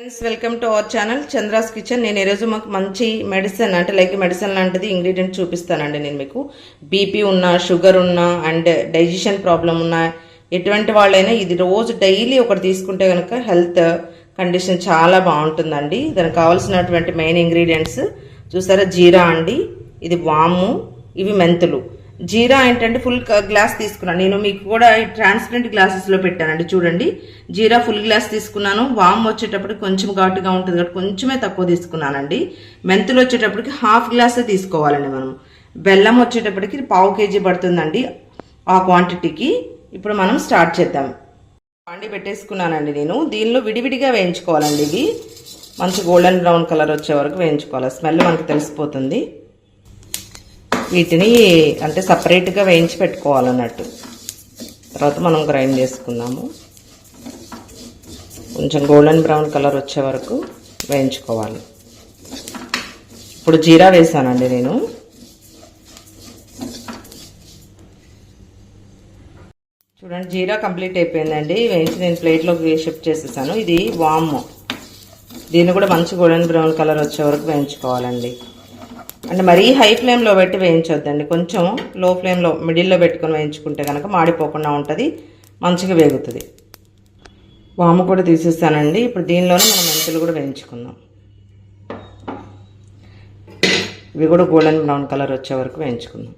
Friends welcome to our channel Chandra's kitchen. నేను ఈరోజు మాకు మంచి మెడిసిన్ అంటే లైక్ మెడిసిన్ లాంటిది ఇంగ్రీడియంట్ చూపిస్తానండి. నేను మీకు బీపీ ఉన్నా, షుగర్ ఉన్నా అండ్ డైజెషన్ ప్రాబ్లం ఉన్నా ఎటువంటి వాళ్ళైనా ఇది రోజు డైలీ ఒకటి తీసుకుంటే కనుక హెల్త్ కండిషన్ చాలా బాగుంటుందండి. దానికి కావాల్సినటువంటి మెయిన్ ఇంగ్రీడియంట్స్ చూసారా, జీరా అండి, ఇది వాము, ఇవి మెంతులు. జీరా ఏంటంటే ఫుల్ గ్లాస్ తీసుకున్నాను నేను, మీకు కూడా ట్రాన్స్పరెంట్ గ్లాసెస్లో పెట్టానండి చూడండి. జీరా ఫుల్ గ్లాస్ తీసుకున్నాను. వామ్ వచ్చేటప్పటికి కొంచెం ఘాటుగా ఉంటుంది కాబట్టి కొంచెమే తక్కువ తీసుకున్నానండి. మెంతులు వచ్చేటప్పటికి హాఫ్ గ్లాసే తీసుకోవాలండి మనం. బెల్లం వచ్చేటప్పటికి 1/4 kg పడుతుందండి ఆ క్వాంటిటీకి. ఇప్పుడు మనం స్టార్ట్ చేద్దాం. పాండి పెట్టేసుకున్నానండి నేను. దీనిలో విడివిడిగా వేయించుకోవాలండి. ఇవి మంచి గోల్డెన్ బ్రౌన్ కలర్ వచ్చే వరకు వేయించుకోవాలి. స్మెల్ మనకు తెలిసిపోతుంది. వీటిని అంటే సపరేట్గా వేయించి పెట్టుకోవాలన్నట్టు. తర్వాత మనం గ్రైండ్ చేసుకుందాము. కొంచెం గోల్డెన్ బ్రౌన్ కలర్ వచ్చే వరకు వేయించుకోవాలి. ఇప్పుడు జీరా వేసానండి నేను. చూడండి, జీరా కంప్లీట్ అయిపోయిందండి. వేయించి నేను ప్లేట్లోకి షిఫ్ట్ చేసేసాను. ఇది వాము, దీన్ని కూడా మంచి గోల్డెన్ బ్రౌన్ కలర్ వచ్చే వరకు వేయించుకోవాలండి. అంటే మరీ హై ఫ్లేమ్లో పెట్టి వేయించొద్దండి, కొంచెం లో ఫ్లేమ్లో మిడిల్లో పెట్టుకొని వేయించుకుంటే కనుక మాడిపోకుండా ఉంటుంది, మంచిగా వేగుతుంది. వాము కూడా తీసేస్తానండి. ఇప్పుడు దీనిలోనే మనం మెంతులు కూడా వేయించుకుందాం. ఇవి కూడా గోల్డెన్ బ్రౌన్ కలర్ వచ్చే వరకు వేయించుకుందాం.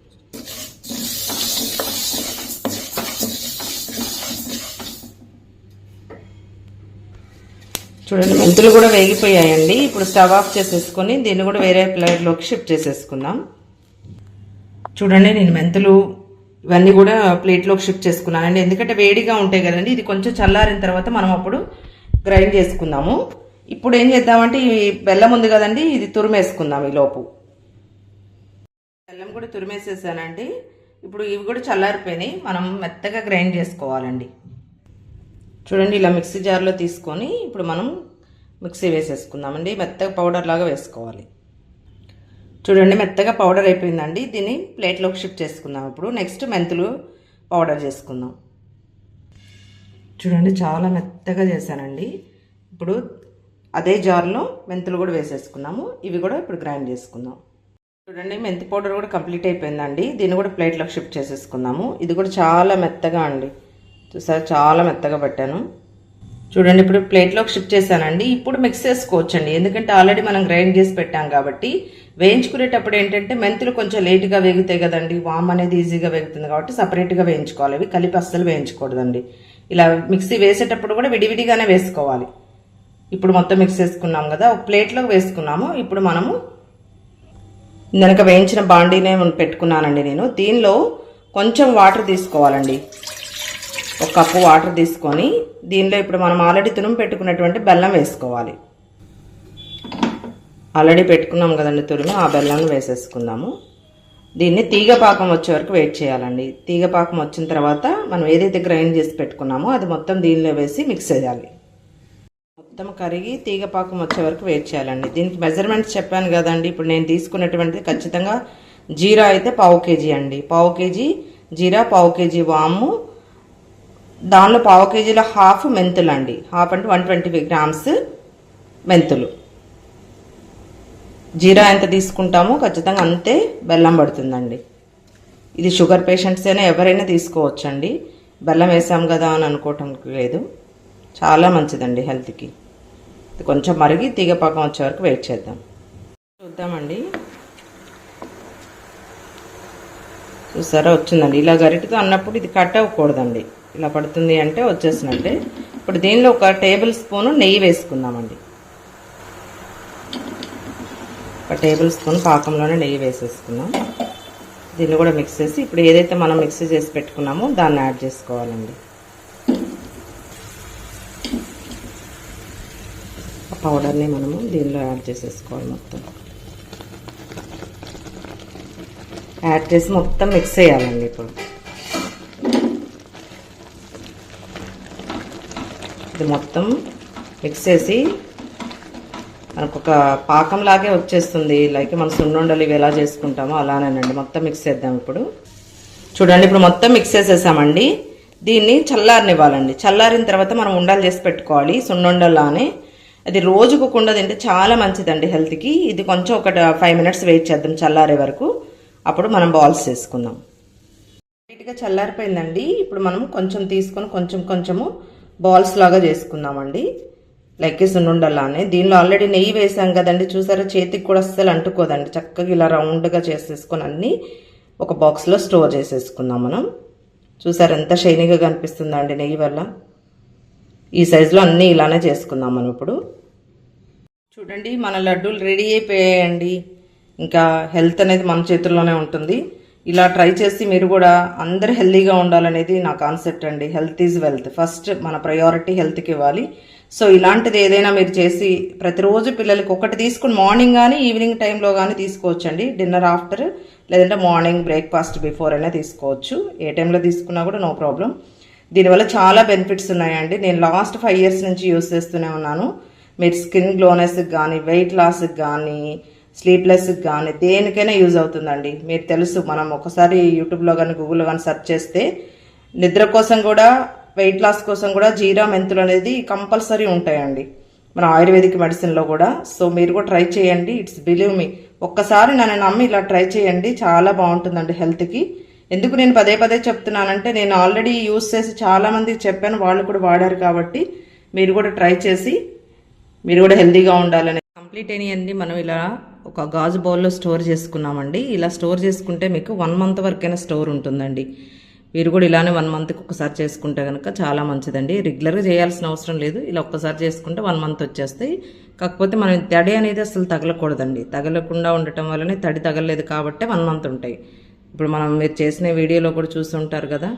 చూడండి, మెంతులు కూడా వేగిపోయాయండి. ఇప్పుడు స్టవ్ ఆఫ్ చేసేసుకొని దీన్ని కూడా వేరే ప్లేట్లోకి షిఫ్ట్ చేసేసుకుందాం. చూడండి, నేను మెంతులు ఇవన్నీ కూడా ప్లేట్లోకి షిఫ్ట్ చేసుకున్నానండి. ఎందుకంటే వేడిగా ఉంటాయి కదండి. ఇది కొంచెం చల్లారిన తర్వాత మనం అప్పుడు గ్రైండ్ చేసుకుందాము. ఇప్పుడు ఏం చేద్దామంటే ఈ బెల్లం ఉంది కదండి, ఇది తురిమేసుకుందాం. ఈ లోపు బెల్లం కూడా తురిమేసేసానండి. ఇప్పుడు ఇవి కూడా చల్లారిపోయినాయి. మనం మెత్తగా గ్రైండ్ చేసుకోవాలండి. చూడండి, ఇలా మిక్సీ జార్లో తీసుకొని ఇప్పుడు మనం మిక్సీ వేసేసుకుందామండి. మెత్తగా పౌడర్ లాగా వేసుకోవాలి. చూడండి, మెత్తగా పౌడర్ అయిపోయిందండి. దీన్ని ప్లేట్లోకి షిఫ్ట్ చేసుకుందాం. ఇప్పుడు నెక్స్ట్ మెంతులు పౌడర్ చేసుకుందాం. చూడండి, చాలా మెత్తగా చేశానండి. ఇప్పుడు అదే జార్లో మెంతులు కూడా వేసేసుకున్నాము. ఇవి కూడా ఇప్పుడు గ్రైండ్ చేసుకుందాం. చూడండి, మెంతి పౌడర్ కూడా కంప్లీట్ అయిపోయిందండి. దీన్ని కూడా ప్లేట్లోకి షిఫ్ట్ చేసేసుకుందాము. ఇది కూడా చాలా మెత్తగా అండి, చూసారు, చాలా మెత్తగా పెట్టాను. చూడండి, ఇప్పుడు ప్లేట్లోకి షిఫ్ట్ చేశానండి. ఇప్పుడు మిక్స్ చేసుకోవచ్చండి, ఎందుకంటే ఆల్రెడీ మనం గ్రైండ్ చేసి పెట్టాం కాబట్టి. వేయించుకునేటప్పుడు ఏంటంటే మెంతులు కొంచెం లేట్గా వేగుతాయి కదండి, వామ్ అనేది ఈజీగా వేగుతుంది కాబట్టి సపరేట్గా వేయించుకోవాలి. అవి కలిపి అస్సలు వేయించకూడదండి. ఇలా మిక్సీ వేసేటప్పుడు కూడా విడివిడిగానే వేసుకోవాలి. ఇప్పుడు మొత్తం మిక్స్ చేసుకున్నాం కదా, ఒక ప్లేట్లోకి వేసుకున్నాము. ఇప్పుడు మనము వెనక వేయించిన బాండీనే పెట్టుకున్నానండి నేను. దీనిలో కొంచెం వాటర్ తీసుకోవాలండి. 1 కప్పు వాటర్ తీసుకొని దీనిలో ఇప్పుడు మనం ఆల్రెడీ తురుము పెట్టుకున్నటువంటి బెల్లం వేసుకోవాలి. ఆల్రెడీ పెట్టుకున్నాం కదండి తురుము, ఆ బెల్లాన్ని వేసేసుకుందాము. దీన్ని తీగపాకం వచ్చే వరకు వెయిట్ చేయాలండి. తీగపాకం వచ్చిన తర్వాత మనం ఏదైతే గ్రైండ్ చేసి పెట్టుకున్నామో అది మొత్తం దీనిలో వేసి మిక్స్ చేయాలి. మొత్తం కరిగి తీగపాకం వచ్చే వరకు వెయిట్ చేయాలండి. దీనికి మెజర్మెంట్స్ చెప్పాను కదండి. ఇప్పుడు నేను తీసుకున్నటువంటిది ఖచ్చితంగా జీరా అయితే 1/4 kg అండి. 1/4 kg జీరా, 1/4 kg వాము, దానిలో 1/4 kgలో హాఫ్ మెంతులు అండి. హాఫ్ అంటే 120 grams మెంతులు. జీరా ఎంత తీసుకుంటామో ఖచ్చితంగా అంతే బెల్లం పడుతుందండి. ఇది షుగర్ పేషెంట్స్ అయినా ఎవరైనా తీసుకోవచ్చండి. బెల్లం వేసాం కదా అని అనుకోవటం లేదు, చాలా మంచిదండి హెల్త్కి. ఇది కొంచెం మరిగి తీగపాకం వచ్చే వరకు వెయిట్ చేద్దాం. చూద్దామండి. చూసారా, వచ్చిందండి. ఇలా గరిటతో అన్నప్పుడు ఇది కట్ అవ్వకూడదండి. ఇలా పడుతుంది అంటే వచ్చేసినట్టే. ఇప్పుడు దీనిలో 1 టేబుల్ స్పూన్ నెయ్యి వేసుకుందామండి. 1 టేబుల్ స్పూన్ పాకంలోనే నెయ్యి వేసేసుకుందాం. దీన్ని కూడా మిక్స్ చేసి ఇప్పుడు ఏదైతే మనం మిక్సీ చేసి పెట్టుకున్నామో దాన్ని యాడ్ చేసుకోవాలండి. ఆ పౌడర్ని మనము దీనిలో యాడ్ చేసేసుకోవాలి. మొత్తం యాడ్ చేసి మొత్తం మిక్స్ చేయాలండి. ఇప్పుడు ఇది మొత్తం మిక్స్ చేసి మనకు ఒక పాకంలాగే వచ్చేస్తుంది. లైక్ మనం సున్నుండలు ఇవి ఎలా చేసుకుంటామో అలానేనండి. మొత్తం మిక్స్ చేద్దాం. ఇప్పుడు చూడండి, ఇప్పుడు మొత్తం మిక్స్ చేసేసామండి. దీన్ని చల్లారనివ్వాలండి. చల్లారిన తర్వాత మనం ఉండలు చేసి పెట్టుకోవాలి సున్నుండలానే. అది రోజుకు కుండ తింటే చాలా మంచిదండి హెల్త్కి. ఇది కొంచెం ఒక 5 మినిట్స్ వెయిట్ చేద్దాం చల్లారే వరకు. అప్పుడు మనం బాల్స్ చేసుకుందాం. నీట్గా చల్లారిపోయిందండి. ఇప్పుడు మనం కొంచెం తీసుకొని కొంచెము బాల్స్ లాగా చేసుకుందామండి. లైక్ సున్నుండలానే. దీనిలో ఆల్రెడీ నెయ్యి వేసాం కదండి, చూసారా చేతికి కూడా అస్సలు అంటుకోదండి. చక్కగా ఇలా రౌండ్గా చేసేసుకొని అన్నీ ఒక బాక్స్లో స్టోర్ చేసేసుకుందాం మనం. చూసారా ఎంత షైనీగా కనిపిస్తుందండి నెయ్యి వల్ల. ఈ సైజులో అన్నీ ఇలానే చేసుకుందాం మనం ఇప్పుడు. చూడండి మన లడ్డూలు రెడీ అయిపోయాయండి. ఇంకా హెల్త్ అనేది మన చేతుల్లోనే ఉంటుంది. ఇలా ట్రై చేసి మీరు కూడా అందరు హెల్తీగా ఉండాలనేది నా కాన్సెప్ట్ అండి. Health is wealth. ఫస్ట్ మన ప్రయారిటీ హెల్త్కి ఇవ్వాలి. సో ఇలాంటిది ఏదైనా మీరు చేసి ప్రతిరోజు పిల్లలకి ఒకటి తీసుకుని మార్నింగ్ కానీ ఈవినింగ్ టైంలో కానీ తీసుకోవచ్చండి. డిన్నర్ ఆఫ్టర్ లేదంటే మార్నింగ్ బ్రేక్ఫాస్ట్ బిఫోర్ అయినా తీసుకోవచ్చు. ఏ టైంలో తీసుకున్నా కూడా నో ప్రాబ్లం. దీనివల్ల చాలా బెనిఫిట్స్ ఉన్నాయండి. నేను లాస్ట్ 5 years నుంచి యూస్ చేస్తూనే ఉన్నాను. మీరు స్కిన్ గ్లోనెస్కి కానీ, వెయిట్ లాస్కి కానీ, స్లీప్లెస్కి కానీ దేనికైనా యూజ్ అవుతుందండి. మీరు తెలుసు, మనం ఒకసారి యూట్యూబ్లో కానీ గూగుల్లో కానీ సెర్చ్ చేస్తే నిద్ర కోసం కూడా వెయిట్ లాస్ కోసం కూడా జీరా మెంతులు అనేది కంపల్సరీ ఉంటాయండి మన ఆయుర్వేదిక్ మెడిసిన్లో కూడా. సో మీరు కూడా ట్రై చేయండి. ఇట్స్ బిలీవ్ మీ, ఒక్కసారి నన్ను నమ్మి ఇలా ట్రై చేయండి. చాలా బాగుంటుందండి హెల్త్కి. ఎందుకు నేను పదే పదే చెప్తున్నానంటే నేను ఆల్రెడీ యూస్ చేసి చాలా మందికి చెప్పాను, వాళ్ళు కూడా వాడారు. కాబట్టి మీరు కూడా ట్రై చేసి మీరు కూడా హెల్తీగా ఉండాలని. కంప్లీట్ అయినాయండి. మనం ఇలా ఒక గాజు బౌల్లో స్టోర్ చేసుకున్నామండి. ఇలా స్టోర్ చేసుకుంటే మీకు 1 month వరకైనా స్టోర్ ఉంటుందండి. మీరు కూడా ఇలానే 1 monthకి ఒకసారి చేసుకుంటే కనుక చాలా మంచిదండి. రెగ్యులర్గా చేయాల్సిన అవసరం లేదు. ఇలా ఒక్కసారి చేసుకుంటే 1 month వచ్చేస్తాయి. కాకపోతే మనం తడి అనేది అసలు తగలకూడదండి. తగలకుండా ఉండటం వల్లనే తడి తగలలేదు కాబట్టి 1 month ఉంటాయి. ఇప్పుడు మీరు చేసిన వీడియోలో కూడా చూస్తుంటారు కదా,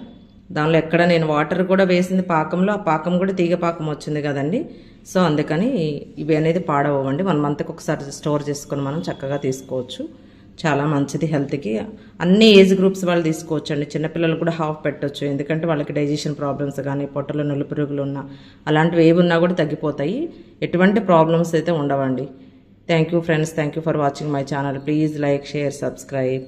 దానిలో ఎక్కడ నేను వాటర్ కూడా వేసింది పాకంలో, ఆ పాకం కూడా తీగ పాకం వచ్చింది కదండి. సో అందుకని ఇవి అనేది పాడవండి. 1 monthకి ఒకసారి స్టోర్ చేసుకొని మనం చక్కగా తీసుకోవచ్చు. చాలా మంచిది హెల్త్కి. అన్ని ఏజ్ గ్రూప్స్ వాళ్ళు తీసుకోవచ్చు అండి. చిన్నపిల్లలు కూడా హాఫ్ పెట్టవచ్చు. ఎందుకంటే వాళ్ళకి డైజెషన్ ప్రాబ్లమ్స్ కానీ, పొట్టలో నులిపురుగులు ఉన్నా అలాంటివి ఏవి ఉన్నా కూడా తగ్గిపోతాయి. ఎటువంటి ప్రాబ్లమ్స్ అయితే ఉండవండి. Thank you friends. Thank you for watching my channel. Please like, share, subscribe.